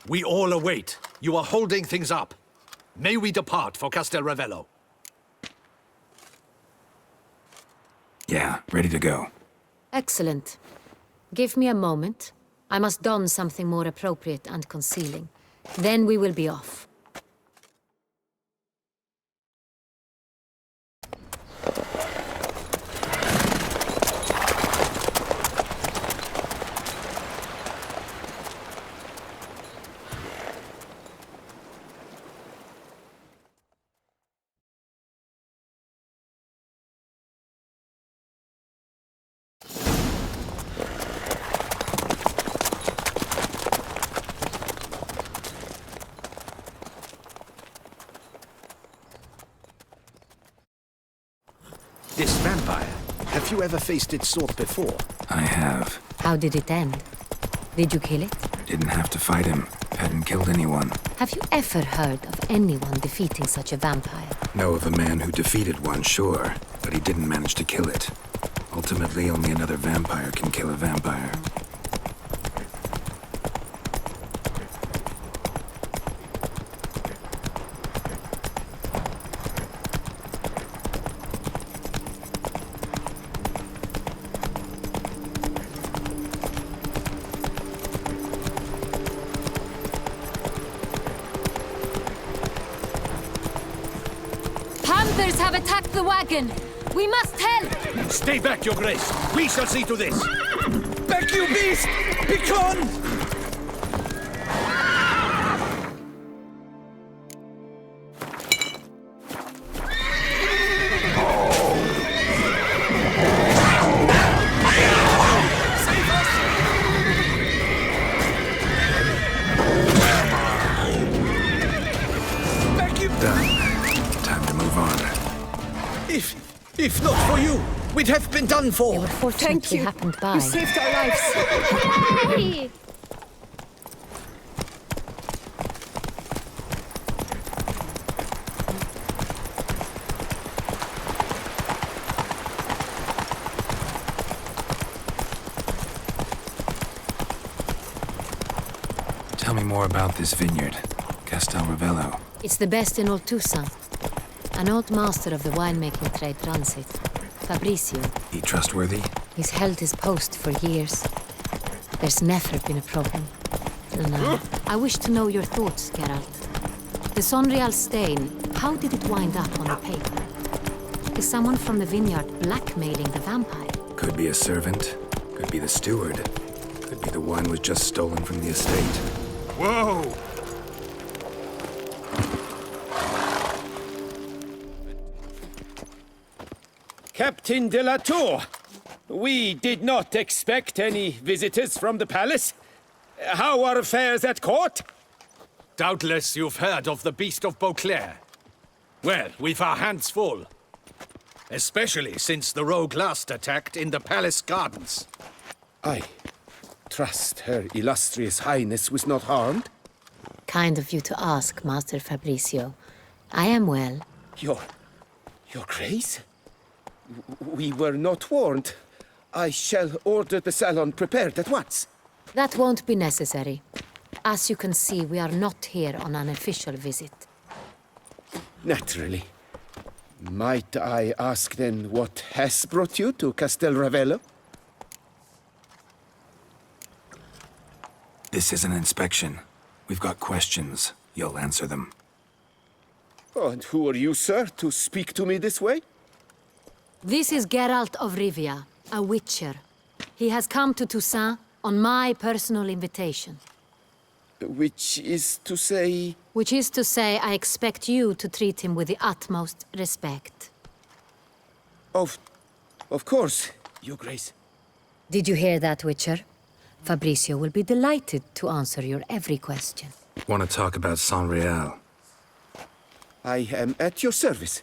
We all await. You are holding things up. May we depart for Castel Ravello? Yeah, ready to go. Excellent. Give me a moment. I must don something more appropriate and concealing. Then we will be off. This vampire, have you ever faced its sort before? I have. How did it end? Did you kill it? Didn't have to fight him. Hadn't killed anyone. Have you ever heard of anyone defeating such a vampire? Know of a man who defeated one, sure, but he didn't manage to kill it. Ultimately, only another vampire can kill a vampire. Panthers have attacked the wagon! We must help! Stay back, Your Grace. We shall see to this. Back, you beast! Begone! If not for you, we'd have been done for. They were fortunately happened by. You saved our lives. Hey! Tell me more about this vineyard, Castel Ravello. It's the best in all Toussaint. An old master of the winemaking trade runs it. Fabrizio. He trustworthy? He's held his post for years. There's never been a problem. And I wish to know your thoughts, Geralt. The Sonreal stain, how did it wind up on the paper? Is someone from the vineyard blackmailing the vampire? Could be a servant. Could be the steward. Could be the wine was just stolen from the estate. Whoa! Captain de la Tour, we did not expect any visitors from the palace. How are affairs at court? Doubtless you've heard of the Beast of Beauclair. Well, we've our hands full. Especially since the rogue last attacked in the palace gardens. I trust Her Illustrious Highness was not harmed. Kind of you to ask, Master Fabrizio. I am well. Your Grace? We were not warned. I shall order the salon prepared at once. That won't be necessary. As you can see, we are not here on an official visit. Naturally. Might I ask then what has brought you to Castel Ravello? This is an inspection. We've got questions. You'll answer them. Oh, and who are you, sir, to speak to me this way? This is Geralt of Rivia, a witcher. He has come to Toussaint on my personal invitation. Which is to say... Which is to say, I expect you to treat him with the utmost respect. Of course, Your Grace. Did you hear that, Witcher? Fabrizio will be delighted to answer your every question. Want to talk about Sonreal? I am at your service.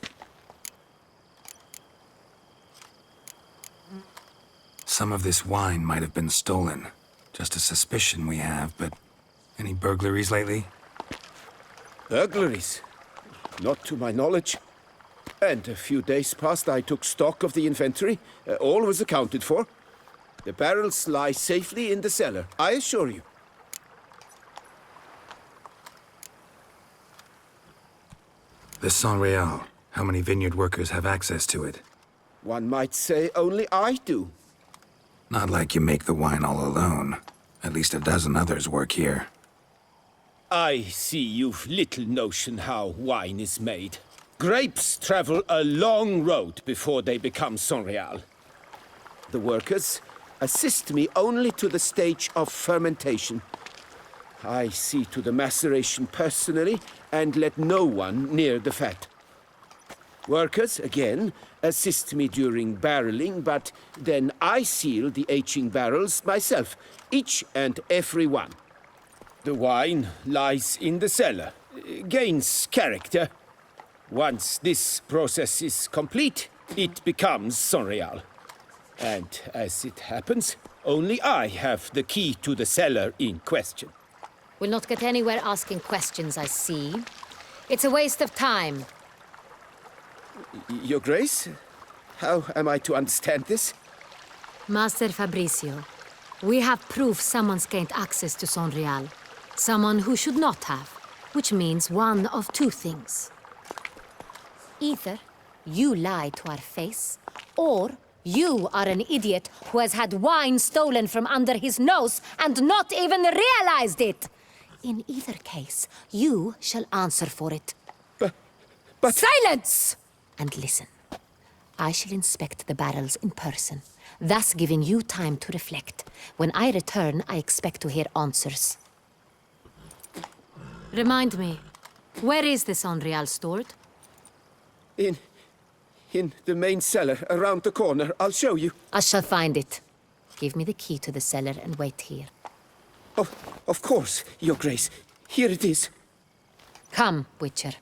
Some of this wine might have been stolen. Just a suspicion we have, but any burglaries lately? Burglaries? Not to my knowledge. And a few days past I took stock of the inventory. All was accounted for. The barrels lie safely in the cellar, I assure you. The San Real. How many vineyard workers have access to it? One might say only I do. Not like you make the wine all alone. At least a dozen others work here. I see you've little notion how wine is made. Grapes travel a long road before they become San Real. The workers assist me only to the stage of fermentation. I see to the maceration personally and let no one near the fat. Workers, again, assist me during barreling, but then I seal the aging barrels myself, each and every one. The wine lies in the cellar, gains character. Once this process is complete, it becomes San Real. And as it happens, only I have the key to the cellar in question. We'll not get anywhere asking questions, I see. It's a waste of time. Your Grace? How am I to understand this? Master Fabricio, we have proof someone's gained access to San Real. Someone who should not have, which means one of two things. Either you lie to our face, or you are an idiot who has had wine stolen from under his nose and not even realized it. In either case, you shall answer for it. But... Silence! And listen. I shall inspect the barrels in person, thus giving you time to reflect. When I return, I expect to hear answers. Remind me, where is the San Real stored? In the main cellar, around the corner. I'll show you. I shall find it. Give me the key to the cellar and wait here. Oh, of course, Your Grace. Here it is. Come, Witcher.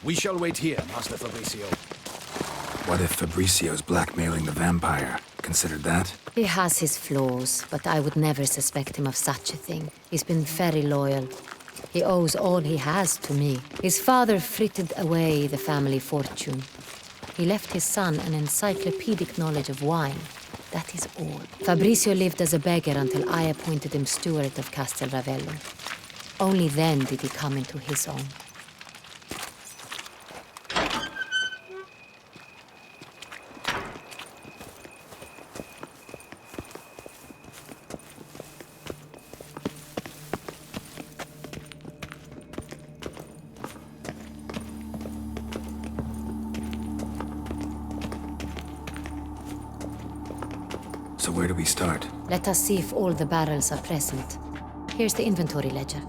We shall wait here, Master Fabricio. What if Fabricio's blackmailing the vampire? Considered that? He has his flaws, but I would never suspect him of such a thing. He's been very loyal. He owes all he has to me. His father frittered away the family fortune. He left his son an encyclopedic knowledge of wine. That is all. Fabricio lived as a beggar until I appointed him steward of Castel Ravello. Only then did he come into his own. So where do we start? Let us see if all the barrels are present. Here's the inventory ledger.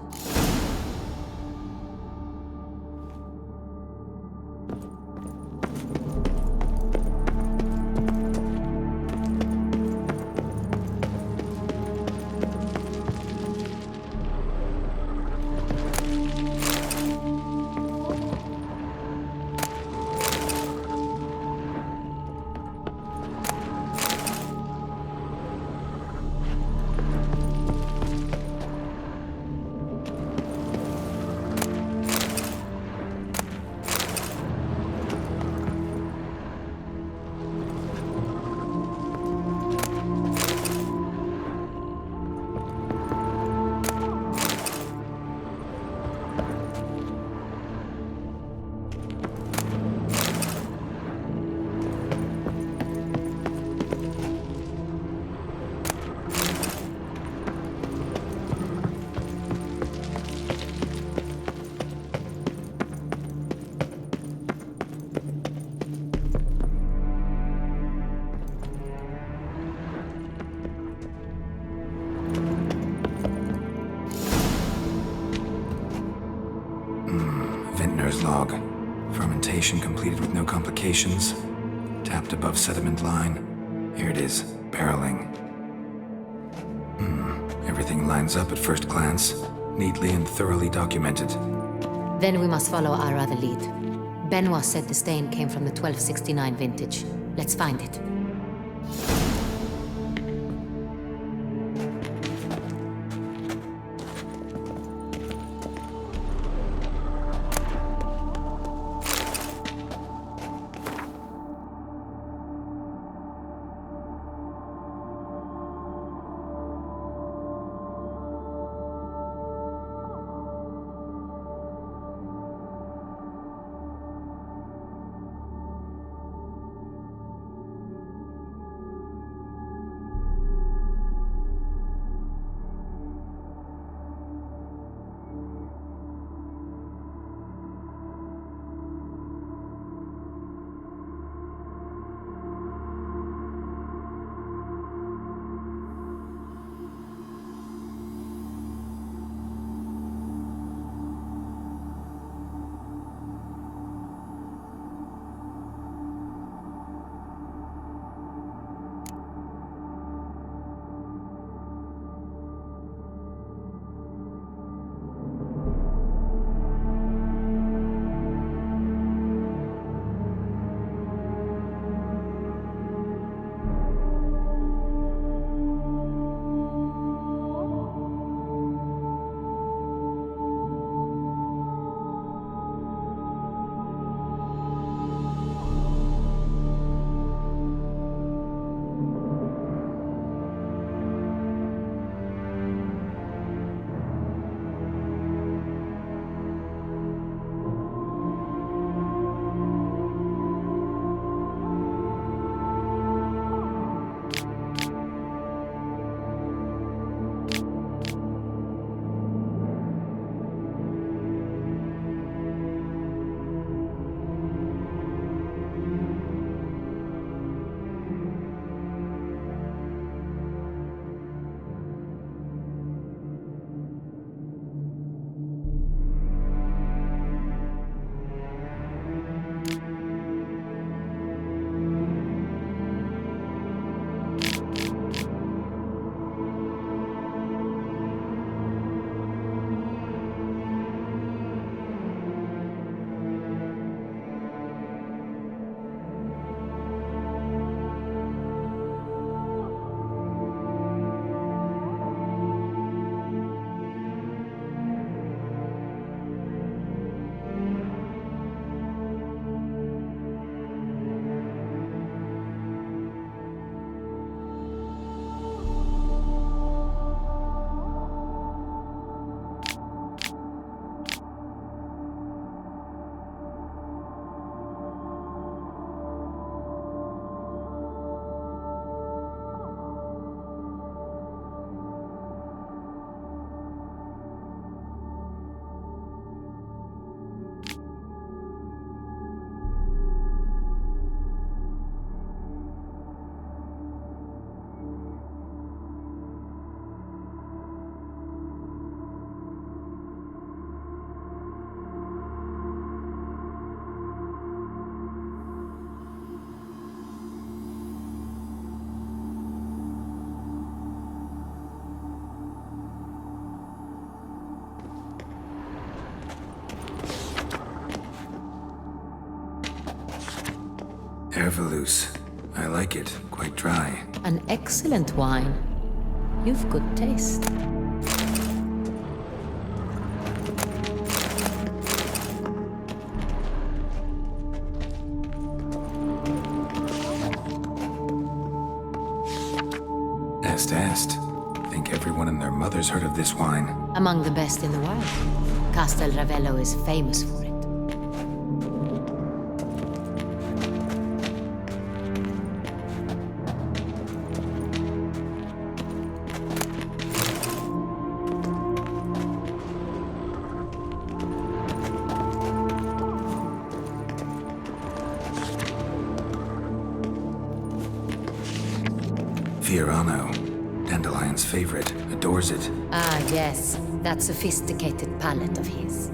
Vintner's log. Fermentation completed with no complications. Tapped above sediment line. Here it is, barreling. Everything lines up at first glance, neatly and thoroughly documented. Then we must follow our other lead. Benoit said the stain came from the 1269 vintage. Let's find it. Ervelus. I like it. Quite dry. An excellent wine. You've good taste. Est. Think everyone and their mother's heard of this wine. Among the best in the world. Castel Ravello is famous for it. Fiorano. Dandelion's favorite. Adores it. Ah, yes. That sophisticated palate of his.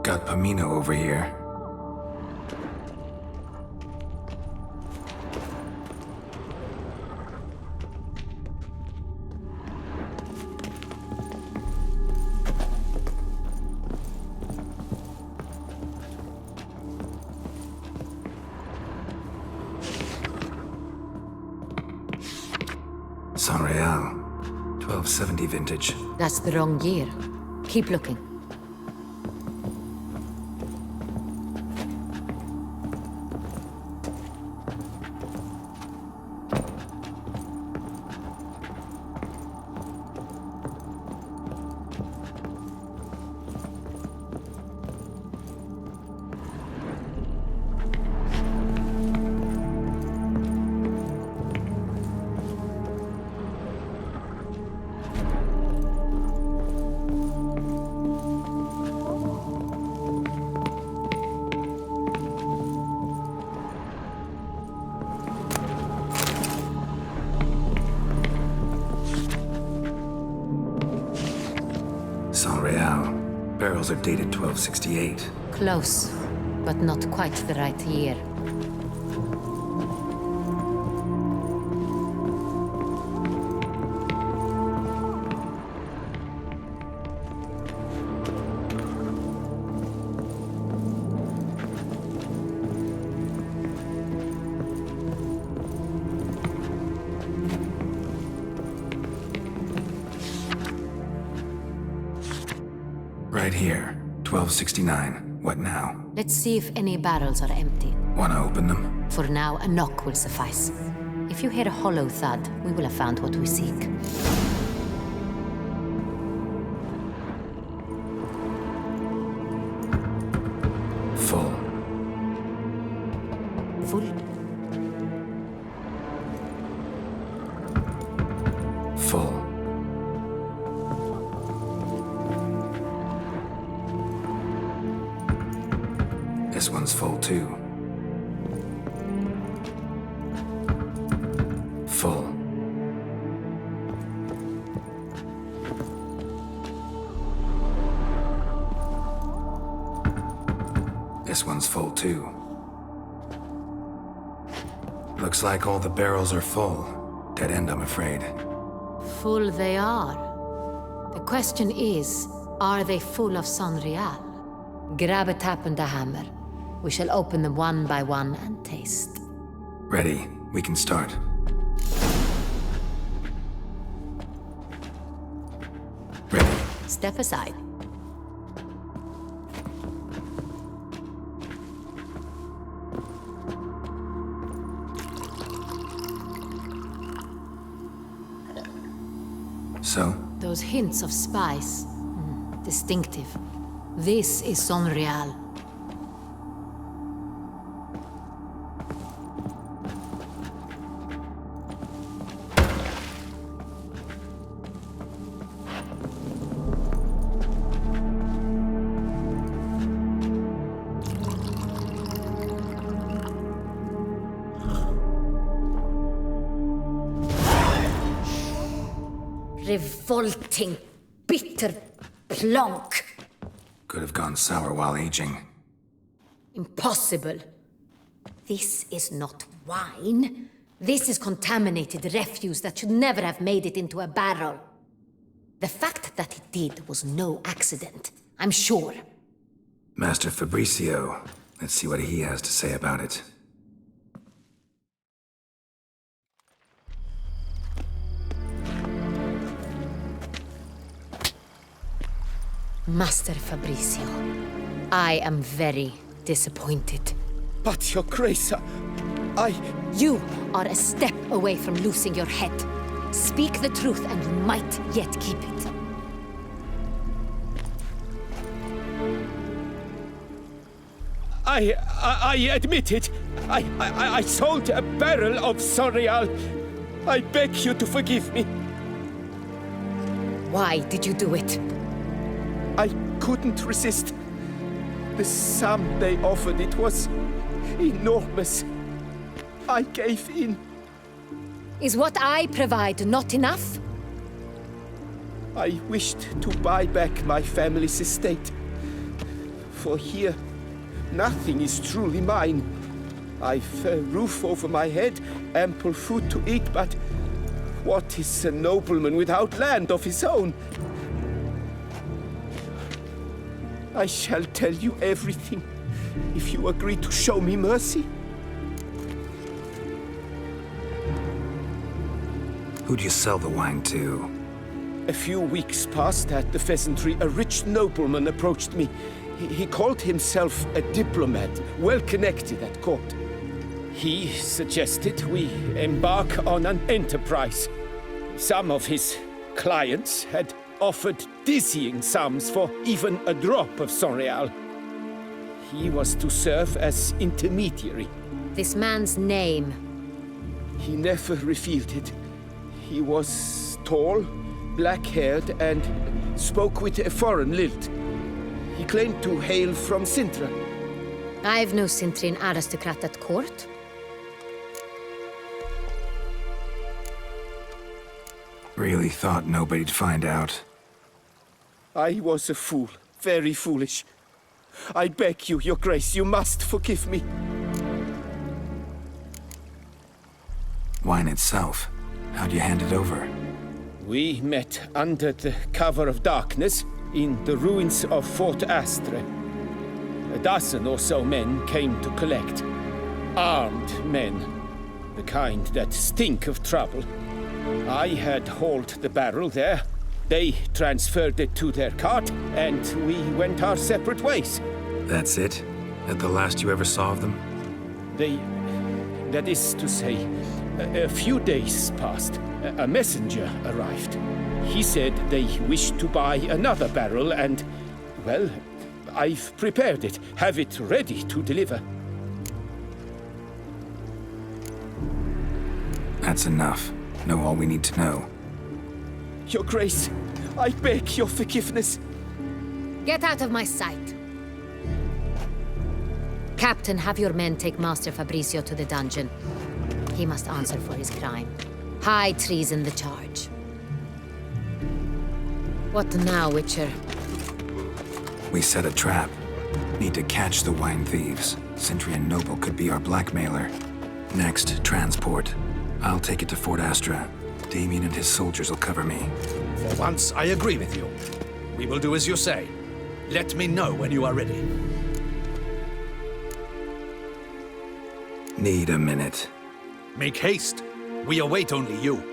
Got Pomino over here. San Real. 1270 vintage. That's the wrong year. Keep looking. San Real. Barrels are dated 1268. Close, but not quite the right year. Right here. 1269. What now? Let's see if any barrels are empty. Wanna open them? For now, a knock will suffice. If you hear a hollow thud, we will have found what we seek. Full. Full? Full. This one's full too. Full. This one's full too. Looks like all the barrels are full. Dead end, I'm afraid. Full they are. The question is, are they full of San Real? Grab a tap and a hammer. We shall open them one by one and taste. Ready. We can start. Ready. Step aside. So? Those hints of spice. Distinctive. This is Sonreal. Revolting, bitter plonk. Could have gone sour while aging. Impossible. This is not wine. This is contaminated refuse that should never have made it into a barrel. The fact that it did was no accident, I'm sure. Master Fabricio. Let's see what he has to say about it. Master Fabricio, I am very disappointed. But, Your Grace, I... You are a step away from losing your head. Speak the truth and you might yet keep it. I admit it. I sold a barrel of Sonreal. I beg you to forgive me. Why did you do it? I couldn't resist. The sum they offered, it was enormous. I gave in. Is what I provide not enough? I wished to buy back my family's estate. For here, nothing is truly mine. I've a roof over my head, ample food to eat, but what is a nobleman without land of his own? I shall tell you everything, if you agree to show me mercy. Who'd you sell the wine to? A few weeks past at the pheasantry, a rich nobleman approached me. He called himself a diplomat, well connected at court. He suggested we embark on an enterprise. Some of his clients had offered dizzying sums for even a drop of Sonreal. He was to serve as intermediary. This man's name. He never revealed it. He was tall, black-haired, and spoke with a foreign lilt. He claimed to hail from Sintra. I've no Sintrin aristocrat at court. Really thought nobody'd find out. I was a fool, very foolish. I beg you, Your Grace, you must forgive me. Wine itself. How'd you hand it over? We met under the cover of darkness in the ruins of Fort Astre. A dozen or so men came to collect. Armed men. The kind that stink of trouble. I had hauled the barrel there. They transferred it to their cart, and we went our separate ways. That's it? That the last you ever saw of them? That is to say, a few days passed. A messenger arrived. He said they wished to buy another barrel and, well, I've prepared it. Have it ready to deliver. That's enough. Know all we need to know. Your Grace, I beg your forgiveness. Get out of my sight. Captain, have your men take Master Fabricio to the dungeon. He must answer for his crime. High treason the charge. What now, Witcher? We set a trap. Need to catch the wine thieves. Centurion Noble could be our blackmailer. Next, transport. I'll take it to Fort Astra. Damien and his soldiers will cover me. For once, I agree with you. We will do as you say. Let me know when you are ready. Need a minute. Make haste. We await only you.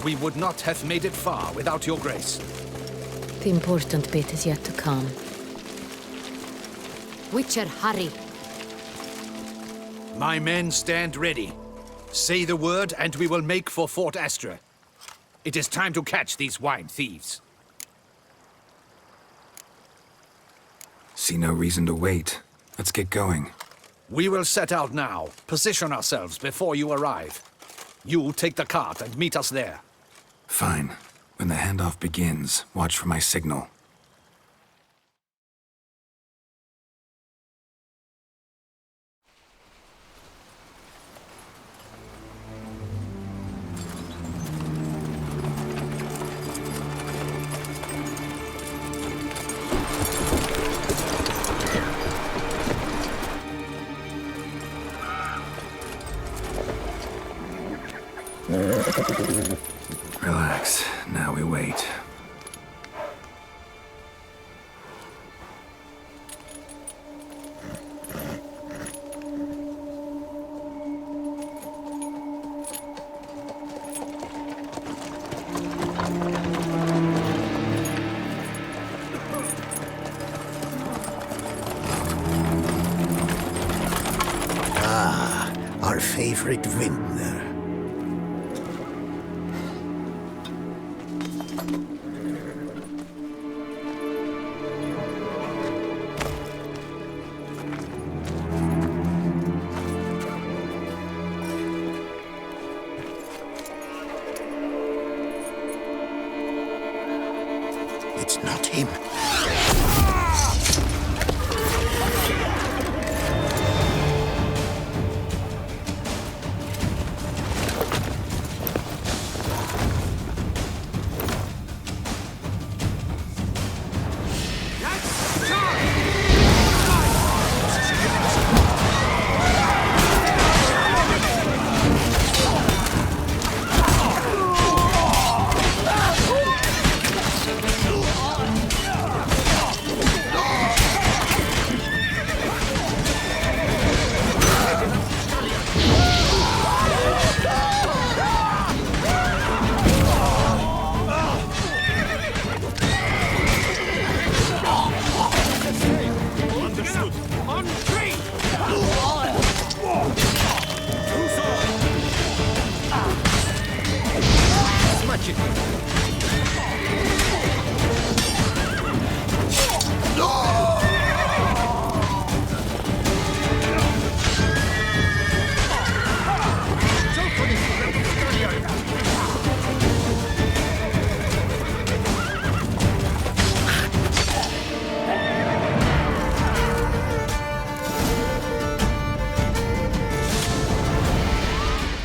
we would not have made it far without your grace. The important bit is yet to come. Witcher, hurry! My men stand ready. Say the word and we will make for Fort Astra. It is time to catch these wine thieves. See no reason to wait. Let's get going. We will set out now. Position ourselves before you arrive. You take the cart and meet us there. Fine. When the handoff begins, watch for my signal. Relax. Now we wait. Our favorite vintner. It's not him.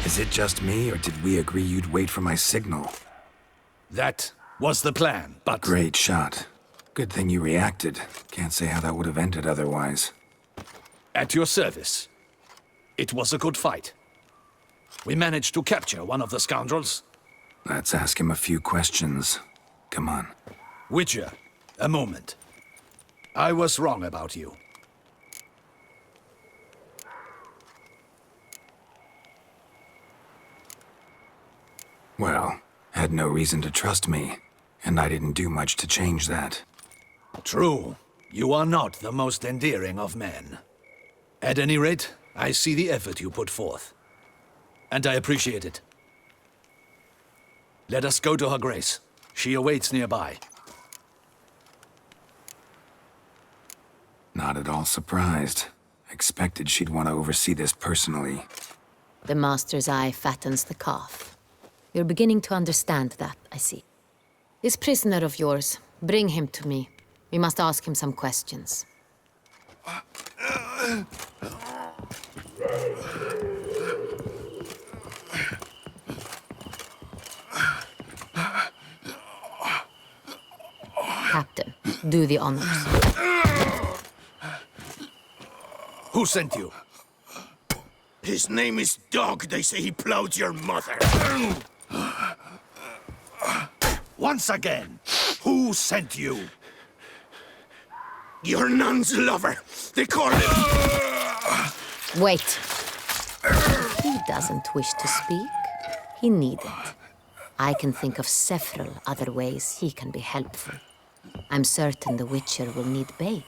Is it just me, or did we agree you'd wait for my signal? That was the plan, but... Great shot. Good thing you reacted. Can't say how that would have ended otherwise. At your service. It was a good fight. We managed to capture one of the scoundrels. Let's ask him a few questions. Come on. Witcher, a moment. I was wrong about you. Well, had no reason to trust me, and I didn't do much to change that. True. You are not the most endearing of men. At any rate, I see the effort you put forth. And I appreciate it. Let us go to her grace. She awaits nearby. Not at all surprised. Expected she'd want to oversee this personally. The master's eye fattens the calf. You're beginning to understand that, I see. This prisoner of yours, bring him to me. We must ask him some questions. Captain, do the honors. Who sent you? His name is Dog. They say he plowed your mother. Once again, who sent you? Your nun's lover. They call him... Wait. He doesn't wish to speak. He needn't. I can think of several other ways he can be helpful. I'm certain the Witcher will need bait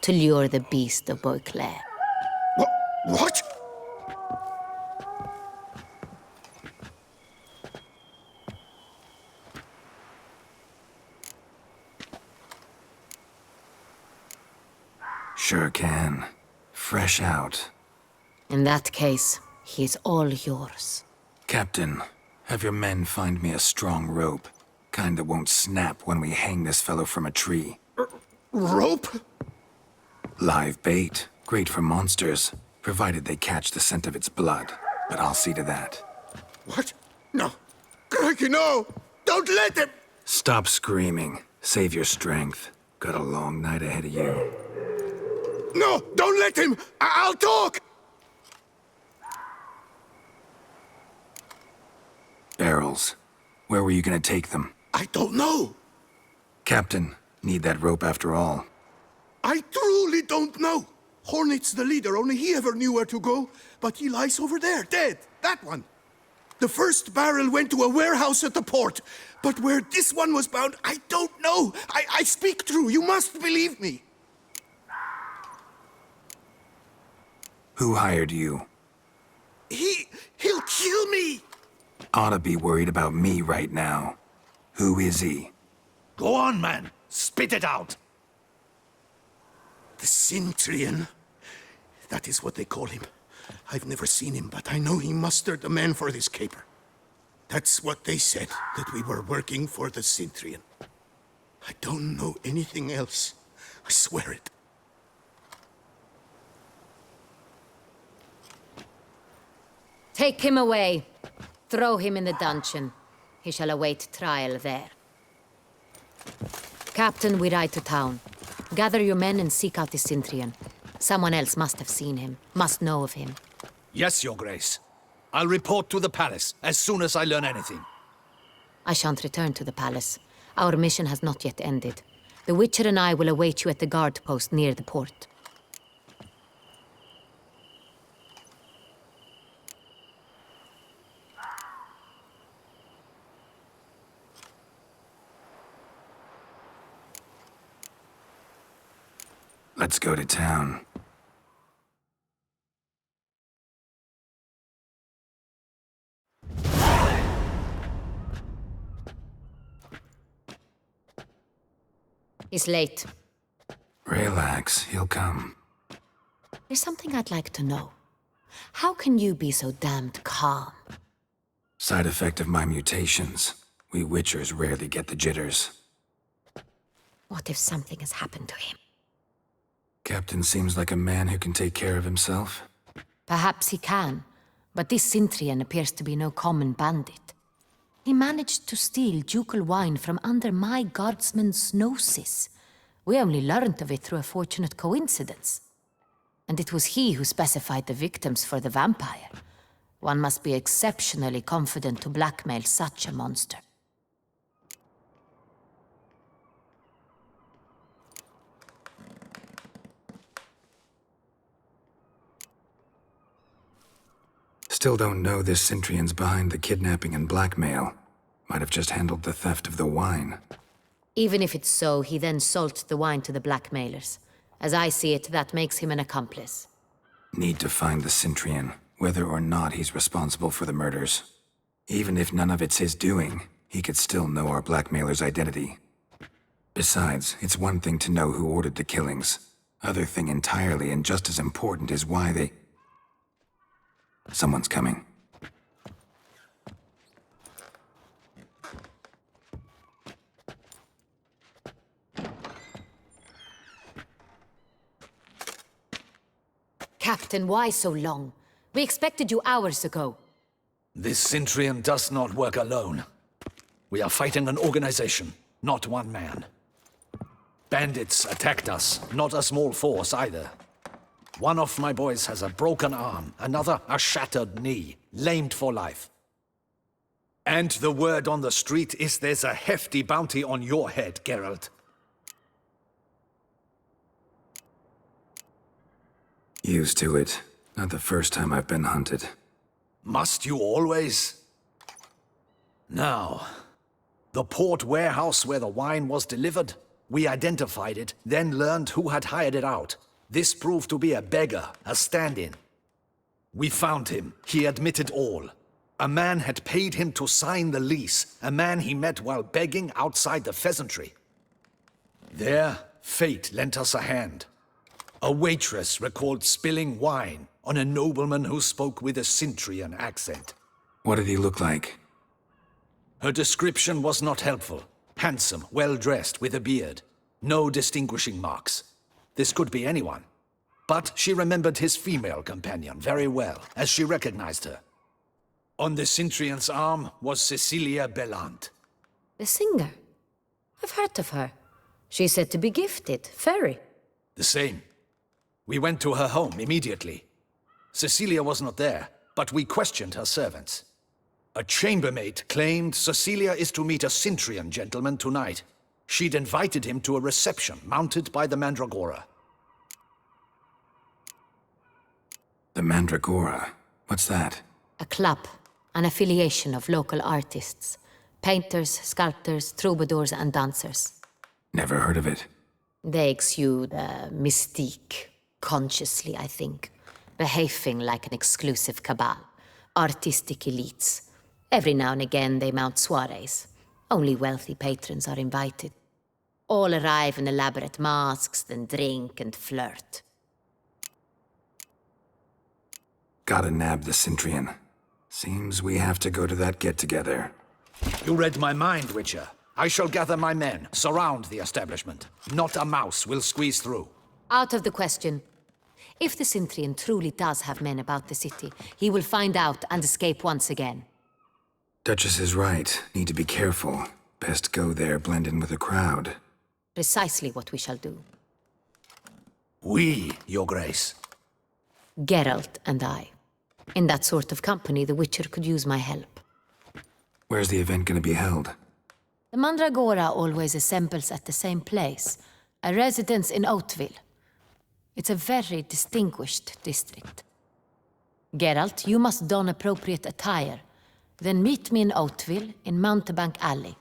to lure the beast of Beauclair. What? Sure can. Fresh out. In that case, he is all yours. Captain, have your men find me a strong rope. Kind that won't snap when we hang this fellow from a tree. Rope? Live bait. Great for monsters, provided they catch the scent of its blood. But I'll see to that. What? No. Crikey, no! Don't let him! Stop screaming. Save your strength. Got a long night ahead of you. No! Don't let him! I'll talk! Barrels. Where were you gonna take them? I don't know. Captain, need that rope after all. I truly don't know. Hornet's the leader, only he ever knew where to go. But he lies over there, dead. That one. The first barrel went to a warehouse at the port. But where this one was bound, I don't know. I speak true. You must believe me. Who hired you? He'll kill me. Ought to be worried about me right now. Who is he? Go on, man. Spit it out. The Cintrian. That is what they call him. I've never seen him, but I know he mustered the men for this caper. That's what they said, that we were working for the Cintrian. I don't know anything else. I swear it. Take him away. Throw him in the dungeon. He shall await trial there. Captain, we ride to town. Gather your men and seek out the Cintrian. Someone else must have seen him, must know of him. Yes, Your Grace. I'll report to the palace as soon as I learn anything. I shan't return to the palace. Our mission has not yet ended. The Witcher and I will await you at the guard post near the port. Let's go to town. He's late. Relax, he'll come. There's something I'd like to know. How can you be so damned calm? Side effect of my mutations. We Witchers rarely get the jitters. What if something has happened to him? Captain seems like a man who can take care of himself. Perhaps he can, but this Cintrian appears to be no common bandit. He managed to steal ducal wine from under my guardsman's noses. We only learned of it through a fortunate coincidence. And it was he who specified the victims for the vampire. One must be exceptionally confident to blackmail such a monster. Still don't know this Cintrian's behind the kidnapping and blackmail. Might have just handled the theft of the wine. Even if it's so, he then sold the wine to the blackmailers. As I see it, that makes him an accomplice. Need to find the Cintrian, whether or not he's responsible for the murders. Even if none of it's his doing, he could still know our blackmailer's identity. Besides, it's one thing to know who ordered the killings. Other thing entirely, and just as important, is why they... Someone's coming. Captain, why so long? We expected you hours ago. This Cintrian does not work alone. We are fighting an organization, not one man. Bandits attacked us, not a small force either. One of my boys has a broken arm, another a shattered knee, lamed for life. And the word on the street is there's a hefty bounty on your head, Geralt. Used to it. Not the first time I've been hunted. Must you always? Now, the port warehouse where the wine was delivered, we identified it, then learned who had hired it out. This proved to be a beggar, a stand-in. We found him. He admitted all. A man had paid him to sign the lease, a man he met while begging outside the pheasantry. There, fate lent us a hand. A waitress recalled spilling wine on a nobleman who spoke with a Cintrian accent. What did he look like? Her description was not helpful. Handsome, well-dressed, with a beard. No distinguishing marks. This could be anyone. But she remembered his female companion very well, as she recognized her. On the Cintrian's arm was Cecilia Bellant. The singer? I've heard of her. She's said to be gifted, very. The same. We went to her home immediately. Cecilia was not there, but we questioned her servants. A chambermaid claimed Cecilia is to meet a Cintrian gentleman tonight. She'd invited him to a reception mounted by the Mandragora. The Mandragora? What's that? A club, an affiliation of local artists. Painters, sculptors, troubadours and dancers. Never heard of it. They exude mystique, consciously, I think. Behaving like an exclusive cabal. Artistic elites. Every now and again they mount soirees. Only wealthy patrons are invited. All arrive in elaborate masks, then drink and flirt. Gotta nab the Cintrian. Seems we have to go to that get-together. You read my mind, Witcher. I shall gather my men, surround the establishment. Not a mouse will squeeze through. Out of the question. If the Cintrian truly does have men about the city, he will find out and escape once again. Duchess is right. Need to be careful. Best go there, blend in with the crowd. Precisely what we shall do. We, Your Grace. Geralt and I. In that sort of company, the Witcher could use my help. Where's the event gonna be held? The Mandragora always assembles at the same place, a residence in Oatville. It's a very distinguished district. Geralt, you must don appropriate attire. Then meet me in Oatville, in Mountebank Alley.